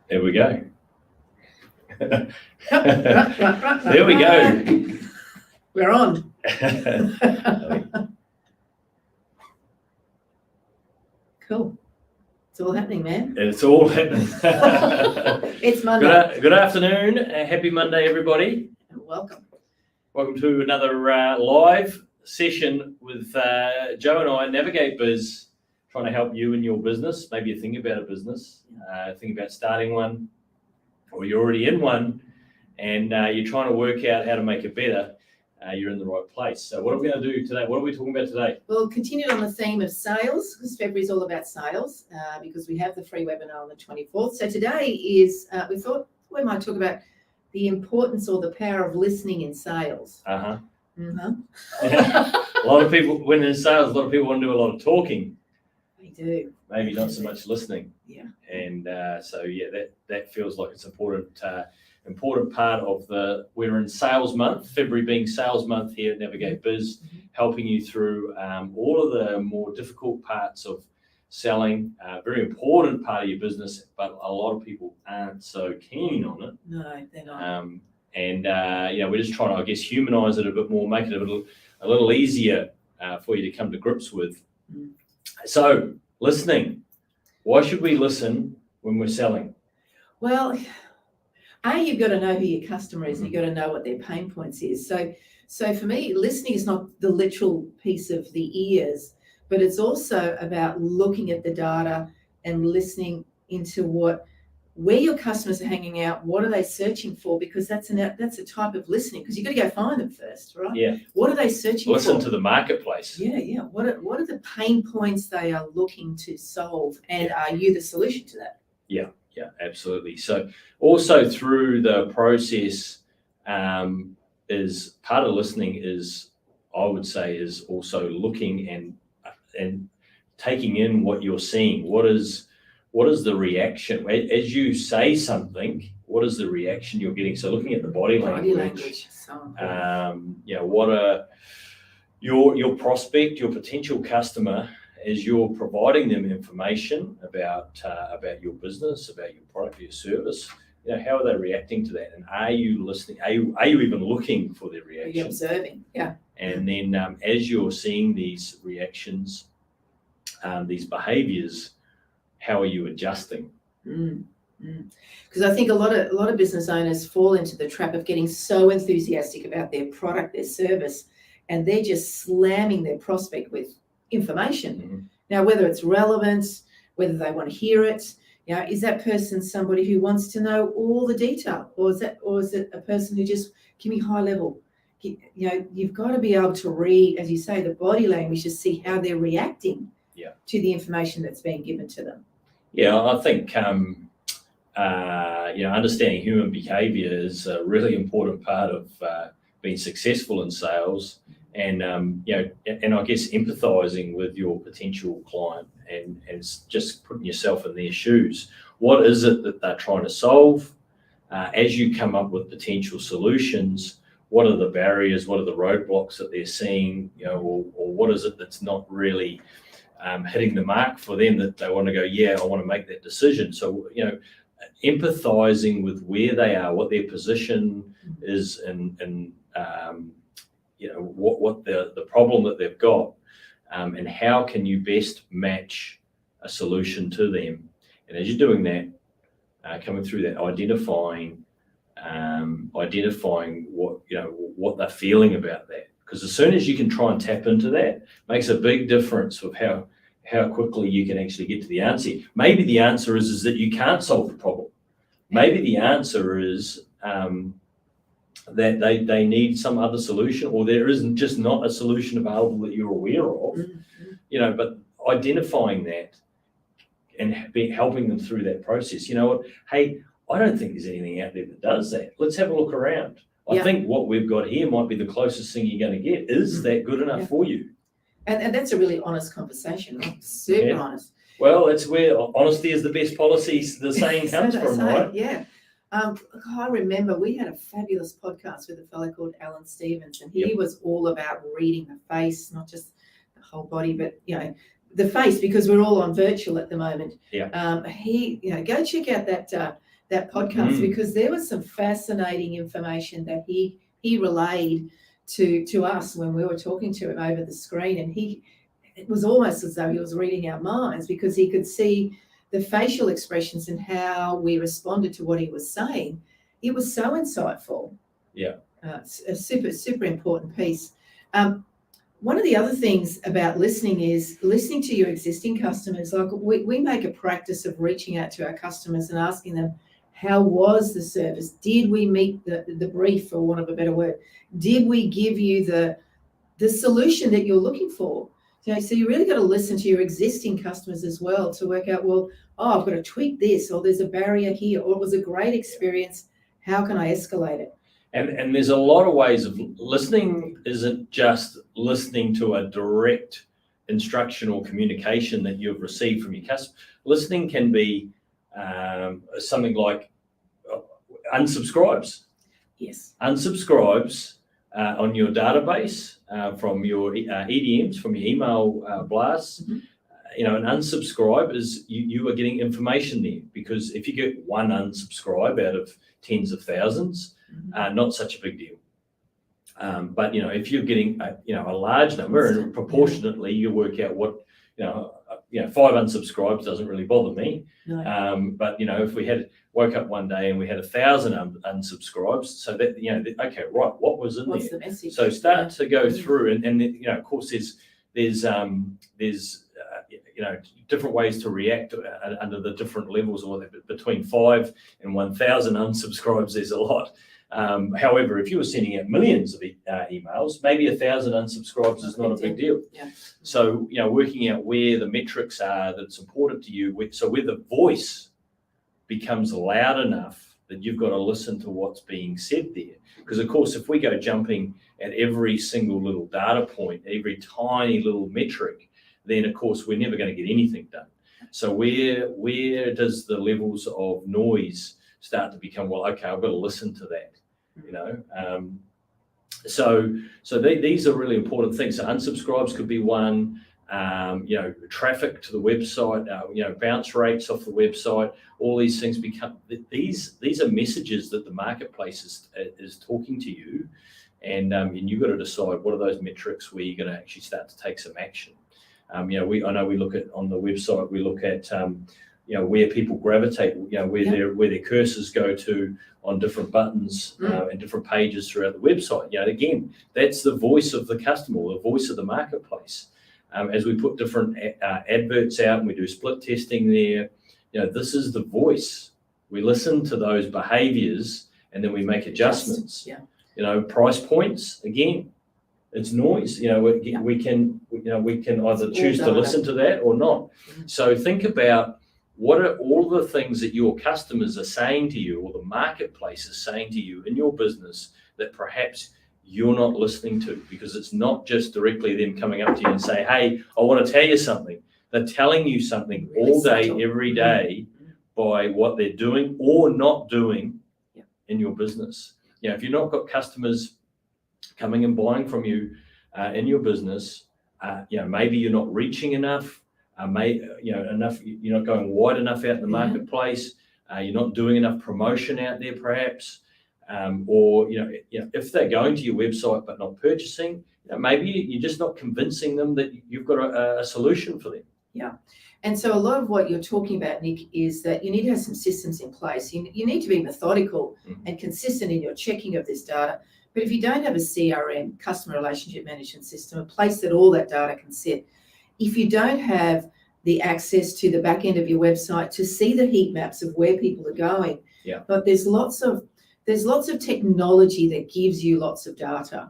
There we go. There we go. We're on. Cool. It's all happening, man. It's all happening. It's Monday. Good afternoon. Happy Monday, everybody. And welcome. Welcome to another live session with Joe and I, Navigate Biz, trying to help you in your business. Maybe you're thinking about a business, thinking about starting one, or you're already in one, and you're trying to work out how to make it better. You're in the right place. So what are we going to do today? What are we talking about today? Well, continued on the theme of sales, because February is all about sales, because we have the free webinar on the 24th. So today is, we thought we might talk about the importance or the power of listening in sales. Uh-huh. Mm-hmm. A lot of people, when in sales, a lot of people want to do a lot of talking. They do. Maybe not so much listening. Yeah. And so, yeah, that feels like it's important part of we're in sales month, February being sales month here at Navigate Biz, helping you through all of the more difficult parts of selling, very important part of your business, but a lot of people aren't so keen on it. No, they're not. We're just trying to, I guess, humanize it a bit more, make it a little easier for you to come to grips with. So, listening. Why should we listen when we're selling? Well, you've got to know who your customer is, and you've got to know what their pain points is. So for me, listening is not the literal piece of the ears, but it's also about looking at the data and listening into where your customers are hanging out, what are they searching for, because that's a type of listening, because you've got to go find them first, right? Yeah. What are they searching for? Listen to the marketplace. Yeah. What are the pain points they are looking to solve, and are you the solution to that? Yeah, absolutely. So also through the process is part of listening is, I would say, is also looking and taking in what you're seeing. What is the reaction as you say something? What is the reaction you're getting? So looking at the body language. What are your prospect, your potential customer, as you're providing them information about your business, about your product, your service, how are they reacting to that? And are you listening? Are you even looking for their reaction? Are you observing? Yeah. And then as you're seeing these reactions, these behaviors, how are you adjusting? Because I think a lot of business owners fall into the trap of getting so enthusiastic about their product, their service, and they're just slamming their prospect with information. Now, whether it's relevant, whether they want to hear it, is that person somebody who wants to know all the detail, or is it a person who just give me high level? You've got to be able to read, as you say, the body language to see how they're reacting to the information that's being given to them. Yeah, I think understanding human behavior is a really important part of being successful in sales. And and I guess empathizing with your potential client and just putting yourself in their shoes. What is it that they're trying to solve? As you come up with potential solutions, what are the barriers? What are the roadblocks that they're seeing? Or what is it that's not really hitting the mark for them that they want to go? I want to make that decision. So empathizing with where they are, what their position is, and what the problem that they've got, and how can you best match a solution to them. And as you're doing that, coming through that, identifying what they're feeling about that, because as soon as you can try and tap into that, makes a big difference of how quickly you can actually get to the answer. Maybe the answer is that you can't solve the problem. Maybe the answer is that they need some other solution, or there isn't just not a solution available that you're aware of. But identifying that and helping them through that process. Hey, I don't think there's anything out there that does that. Let's have a look around. I think what we've got here might be the closest thing you're going to get. Is that good enough for you? And that's a really honest conversation, right? Super honest. Well, that's where honesty is the best policy, the saying comes from, right? Yeah. I remember we had a fabulous podcast with a fellow called Alan Stevens, and he was all about reading the face, not just the whole body, but the face, because we're all on virtual at the moment. Go check out that that podcast, because there was some fascinating information that he relayed to us when we were talking to him over the screen, and it was almost as though he was reading our minds, because he could see the facial expressions and how we responded to what he was saying. It was so insightful. Yeah. It's a super important piece. One of the other things about listening is listening to your existing customers. Like we make a practice of reaching out to our customers and asking them, how was the service? Did we meet the brief, for want of a better word? Did we give you the solution that you're looking for? So you really got to listen to your existing customers as well to work out, well, I've got to tweak this, or there's a barrier here, or it was a great experience. How can I escalate it? And there's a lot of ways of listening. Isn't just listening to a direct instructional communication that you've received from your customer. Listening can be something like unsubscribes. Yes. Unsubscribes on your database from your EDMs, from your email blasts. Mm-hmm. An unsubscribe is you are getting information there, because if you get one unsubscribe out of tens of thousands, not such a big deal. But if you're getting a large number, and proportionately you work out what 5 unsubscribes doesn't really bother me. No. But if we woke up one day and we had 1,000 unsubscribes, so that okay, right, what was in What's there? the message? So start to go through, and of course there's different ways to react under the different levels, or between 5 and 1,000 unsubscribes, there's a lot. However, if you were sending out millions of emails, maybe 1,000 unsubscribes is not a big deal. Yeah. So, working out where the metrics are that's important to you, so where the voice becomes loud enough that you've got to listen to what's being said there. Because, of course, if we go jumping at every single little data point, every tiny little metric, then, of course, we're never going to get anything done. So where does the levels of noise start to become, well, okay, I've got to listen to that, So these are really important things. So unsubscribes could be one, traffic to the website, bounce rates off the website, all these things become, these are messages that the marketplace is talking to you, and you've got to decide what are those metrics where you're going to actually start to take some action. I know we look at on the website, we look at where people gravitate, where their cursors go to on different buttons and different pages throughout the website. Again, that's the voice of the customer, the voice of the marketplace. As we put different adverts out and we do split testing there, this is the voice. We listen to those behaviors and then we make adjustments. Price points, again, it's noise. We can either choose to listen to that or not. So think about what are all the things that your customers are saying to you, or the marketplace is saying to you in your business, that perhaps you're not listening to, because it's not just directly them coming up to you and say, hey, I want to tell you something. They're telling you something really all day, every day, by what they're doing or not doing in your business. If you've not got customers coming and buying from you in your business, maybe you're not reaching enough, enough. You're not going wide enough out in the marketplace. You're not doing enough promotion out there, perhaps, or if they're going to your website but not purchasing, maybe you're just not convincing them that you've got a solution for them. Yeah. And so a lot of what you're talking about, Nick, is that you need to have some systems in place. You need to be methodical and consistent in your checking of this data. But if you don't have a CRM, customer relationship management system, a place that all that data can sit, if you don't have the access to the back end of your website to see the heat maps of where people are going, but there's lots of technology that gives you lots of data.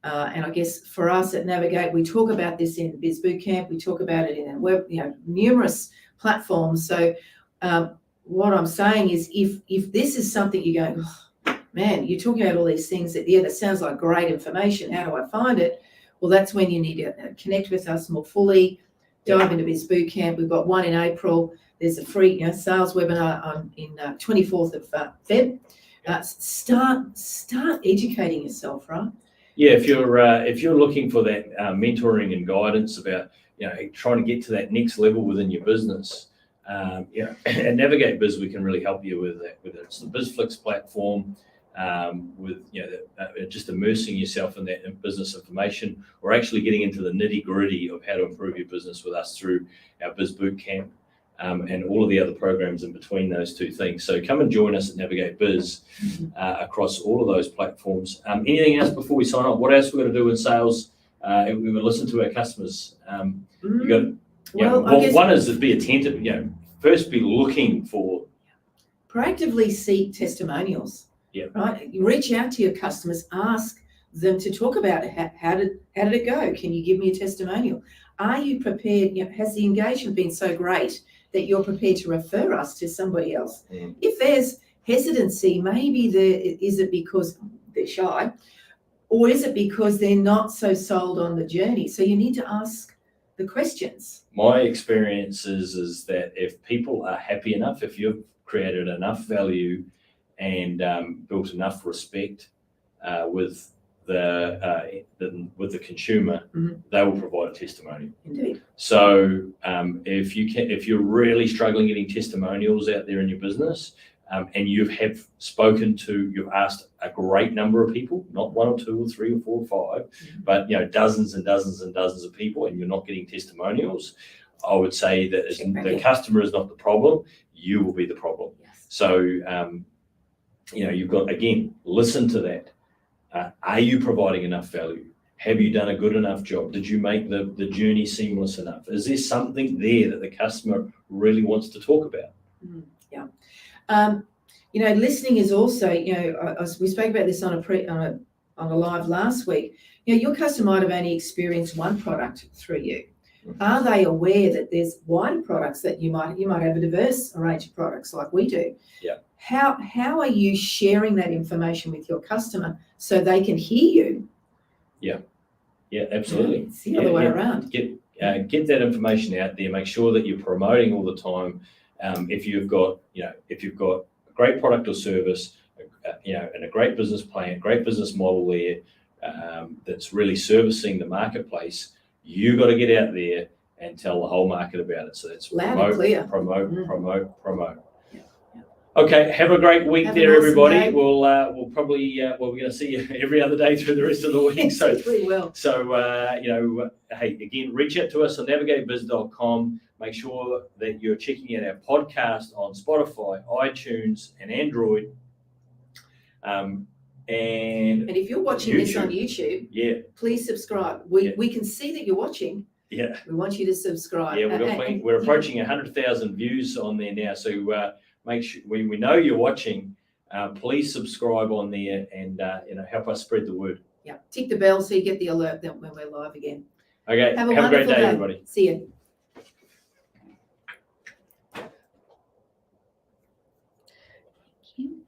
And I guess for us at Navigate, we talk about this in Biz Bootcamp, we talk about it in our web, numerous platforms. So what I'm saying is, if this is something you're going, oh, man, you're talking about all these things that sounds like great information. How do I find it? Well, that's when you need to connect with us more fully, dive into Biz Bootcamp. We've got one in April. There's a free sales webinar in 24th of Feb. Start educating yourself, right? Yeah, if you're looking for that mentoring and guidance about trying to get to that next level within your business, At Navigate Biz, we can really help you with that, whether it's the BizFlix platform, with just immersing yourself in that business information, or actually getting into the nitty gritty of how to improve your business with us through our Biz Bootcamp, and all of the other programs in between those two things. So come and join us at Navigate Biz across all of those platforms. Anything else before we sign off? What else we're going to do in sales? We will listen to our customers. You got. One is to be attentive. First be looking for. Proactively seek testimonials. Yeah. Right. You reach out to your customers, ask them to talk about it. How did it go? Can you give me a testimonial? Are you prepared? Has the engagement been so great that you're prepared to refer us to somebody else? If there's hesitancy, maybe is it because they're shy, or is it because they're not so sold on the journey? So you need to ask the questions. My experience is that if people are happy enough, if you've created enough value and built enough respect with the consumer, they will provide a testimonial. Indeed. So if you're really struggling getting testimonials out there in your business, and you've asked a great number of people, not one or two or three or four or five, but dozens and dozens and dozens of people, and you're not getting testimonials, I would say that the customer is not the problem, you will be the problem. Yes. So you've got, again, listen to that. Are you providing enough value? Have you done a good enough job? Did you make the journey seamless enough? Is there something there that the customer really wants to talk about? Yeah. Listening is also, we spoke about this on a live last week. Your customer might have only experienced one product through you. Are they aware that there's wider products that you might have a diverse range of products like we do? Yeah. How are you sharing that information with your customer so they can hear you? Yeah, absolutely. It's the other way around. Get that information out there. Make sure that you're promoting all the time. If you've got a great product or service, and a great business plan, great business model there, that's really servicing the marketplace, you got to get out there and tell the whole market about it. So that's loud and clear. Promote. Yeah. Okay, have a great week Have there, an awesome everybody. day. We'll probably we're going to see you every other day through the rest of the week. So we will. So hey, again, reach out to us on navigatebiz.com. Make sure that you're checking out our podcast on Spotify, iTunes, and Android. And if you're watching this on YouTube, please subscribe. We can see that you're watching. Yeah. We want you to subscribe. Yeah, we're approaching 100,000 views on there now. So make sure we know you're watching. Please subscribe on there and help us spread the word. Yeah. Tick the bell so you get the alert that when we're live again. Okay. Have a great day, everybody. See you. Thank you.